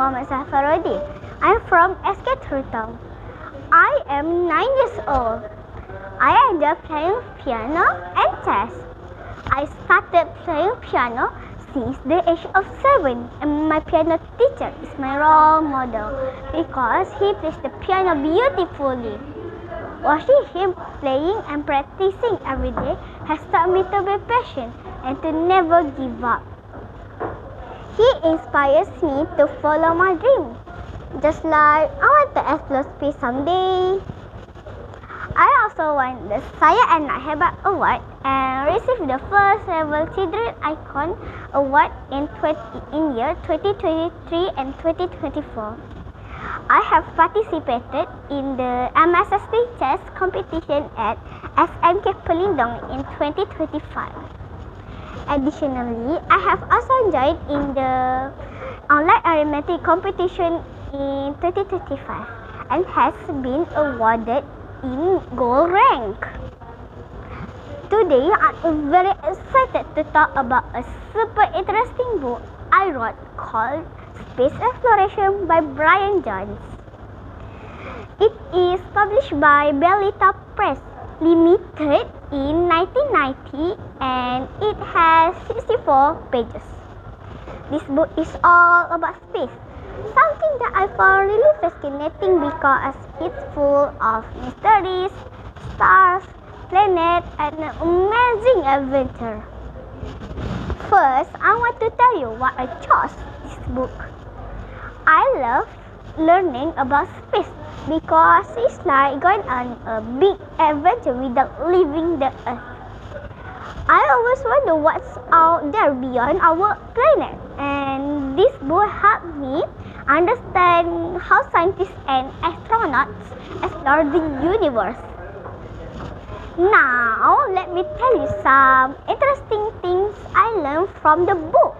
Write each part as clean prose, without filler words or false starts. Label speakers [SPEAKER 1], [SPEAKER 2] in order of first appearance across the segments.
[SPEAKER 1] Muhammad Safaruddin. I'm from SK Trutong. I am 9 years old. I enjoy playing piano and chess. I started playing piano since the age of 7, and my piano teacher is my role model because he plays the piano beautifully. Watching him playing and practicing every day has taught me to be patient and to never give up. He inspires me to follow my dream, just like I want to explore space someday. I also won the Saya Anak Hebat Award and received the first ever Children Icon Award in year 2023 and 2024. I have participated in the MSSD chess competition at SMK Pelindong in 2025. Additionally, I have also joined in the online arithmetic competition in 2025 and has been awarded in gold rank. Today, I am very excited to talk about a super interesting book I wrote called Space Exploration by Brian Jones. It is published by Bellita Press Limited in 1990 and it has 64 pages. This book is all about space, something that I found really fascinating because it's full of mysteries, stars, planets, and an amazing adventure. First, I want to tell you why I chose this book. I love learning about space because it's like going on a big adventure without leaving the Earth. I always wonder what's out there beyond our planet, and this book helped me understand how scientists and astronauts explore the universe. Now, let me tell you some interesting things I learned from the book.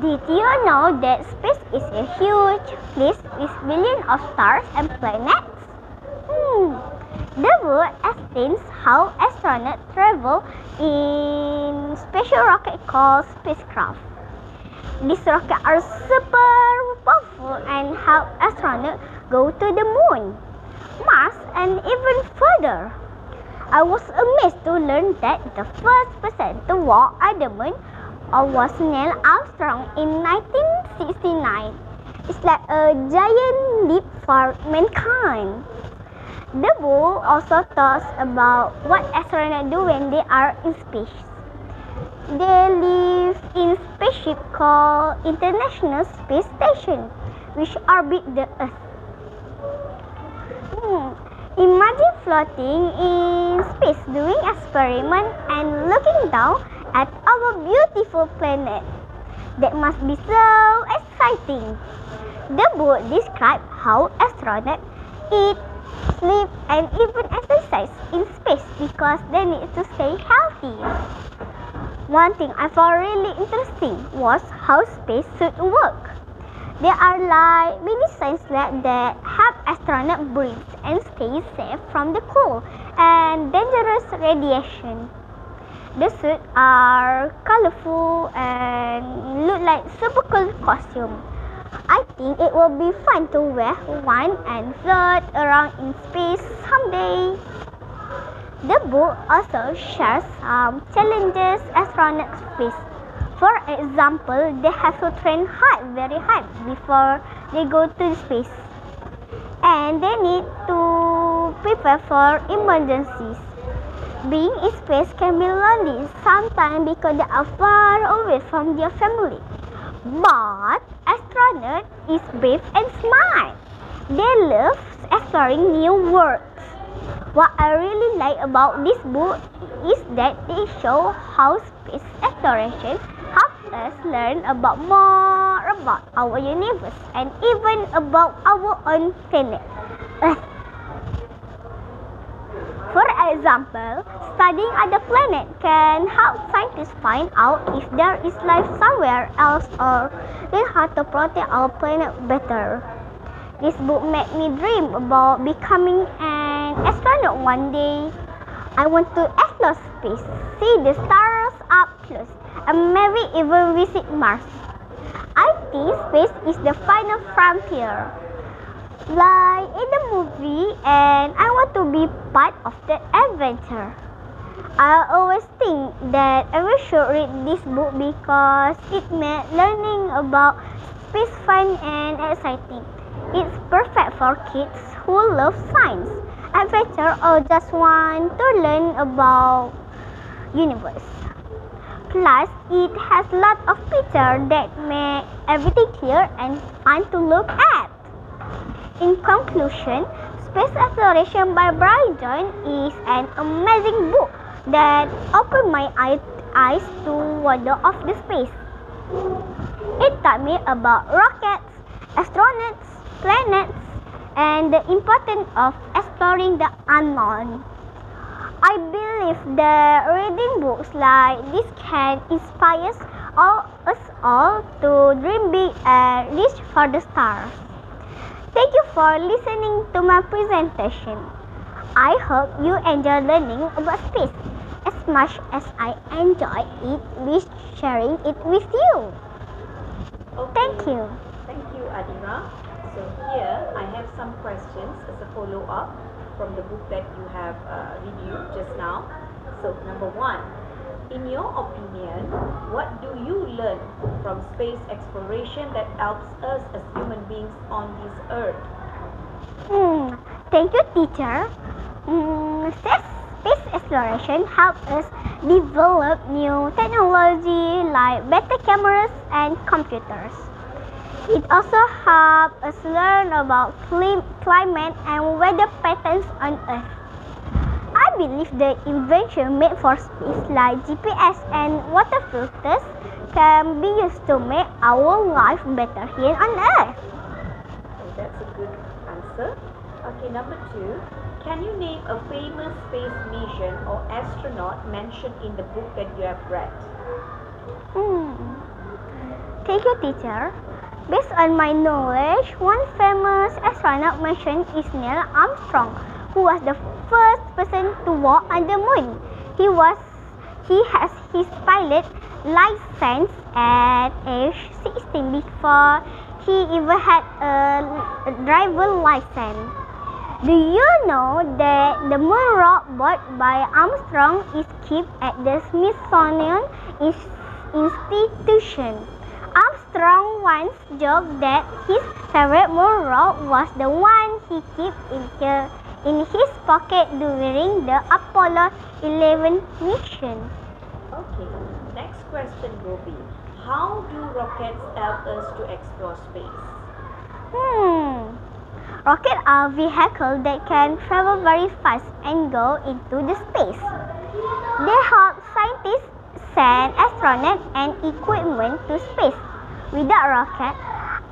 [SPEAKER 1] Did you know that space is a huge place with billions of stars and planets? The book explains how astronauts travel in special rocket called spacecraft. These rockets are super powerful and help astronauts go to the moon, Mars, and even further. I was amazed to learn that the first person to walk on the moon was Neil Armstrong in 1969. It's like a giant leap for mankind. The book also talks about what astronauts do when they are in space. They live in spaceship called International Space Station, which orbit the Earth. Imagine floating in space doing experiments and looking down at our beautiful planet. That must be so exciting. The book describes how astronauts eat, sleep, and even exercise in space because they need to stay healthy. One thing I found really interesting was how space suits work. They are like mini science labs that help astronauts breathe and stay safe from the cold and dangerous radiation. The suits are colorful and look like super cool costumes. I think it will be fun to wear one and float around in space someday. The book also shares some challenges astronauts face. For example, they have to train very hard before they go to space. And they need to prepare for emergencies. Being in space can be lonely sometimes because they are far away from their family. But astronaut is brave and smart. They love exploring new worlds. What I really like about this book is that they show how space exploration helps us learn more about our universe and even about our own planet, Earth. For example, studying other planets can help scientists find out if there is life somewhere else or learn how to protect our planet better. This book made me dream about becoming an astronaut one day. I want to explore space, see the stars up close, and maybe even visit Mars. I think space is the final frontier. Like in the movie, and I want to be part of the adventure. I always think that everyone should read this book because it made learning about space fun and exciting. It's perfect for kids who love science, adventure, or just want to learn about universe. Plus, it has lots of pictures that make everything clear and fun to look at. In conclusion, Space Exploration by Brian Jones is an amazing book that opened my eyes to wonder of the space. It taught me about rockets, astronauts, planets, and the importance of exploring the unknown. I believe that reading books like this can inspire us all to dream big and reach for the stars. Thank you for listening to my presentation. I hope you enjoy learning about space as much as I enjoy it with sharing it with you.
[SPEAKER 2] Okay.
[SPEAKER 1] Thank you.
[SPEAKER 2] Thank you, Adira. So here I have some questions as a follow-up from the book that you have reviewed just now. So number 1, in your opinion, what do you learn from space exploration that helps us as human beings on this earth?
[SPEAKER 1] Thank you, teacher. Space exploration helps us develop new technology like better cameras and computers. It also helps us learn about climate and weather patterns on Earth. I believe the invention made for space like GPS and water filters can be used to make our life better here on Earth.
[SPEAKER 2] Okay, that's a good answer. Okay, number 2, can you name a famous space mission or astronaut mentioned in the book that you have read?
[SPEAKER 1] Thank you, teacher. Based on my knowledge, one famous astronaut mentioned is Neil Armstrong, who was the first person to walk on the moon. He has his pilot license at age 16 before he even had a driver license. Do you know that the moon rock brought by Armstrong is kept at the Smithsonian Institution? Armstrong once joked that his favorite moon rock was the one he kept in his pocket during the Apollo 11 mission.
[SPEAKER 2] Okay, next question will be, how do rockets help us to explore space?
[SPEAKER 1] Rockets are vehicles that can travel very fast and go into the space. They help scientists send astronauts and equipment to space. Without rockets,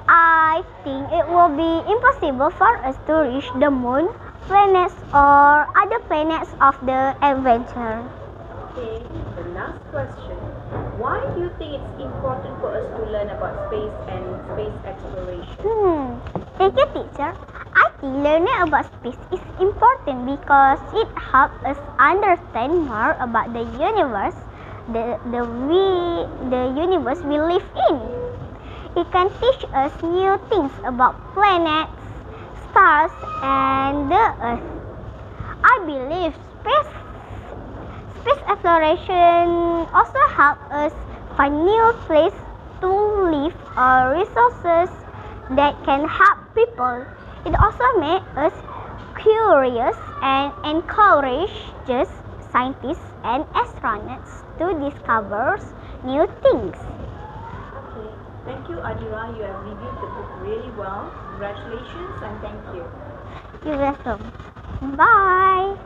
[SPEAKER 1] I think it will be impossible for us to reach the moon, planets, or other planets of the adventure.
[SPEAKER 2] Okay, the last question. Why do you think it's important for us to learn about space and space exploration?
[SPEAKER 1] Thank you, teacher. I think learning about space is important because it helps us understand more about the universe, the universe we live in. It can teach us new things about planets, stars, and the Earth. I believe space exploration also helps us find new places to live or resources that can help people. It also makes us curious and encourages scientists and astronauts to discover new things.
[SPEAKER 2] Okay, thank you, Adira. You have reviewed the book really well. Congratulations and thank you.
[SPEAKER 1] You're welcome. Bye.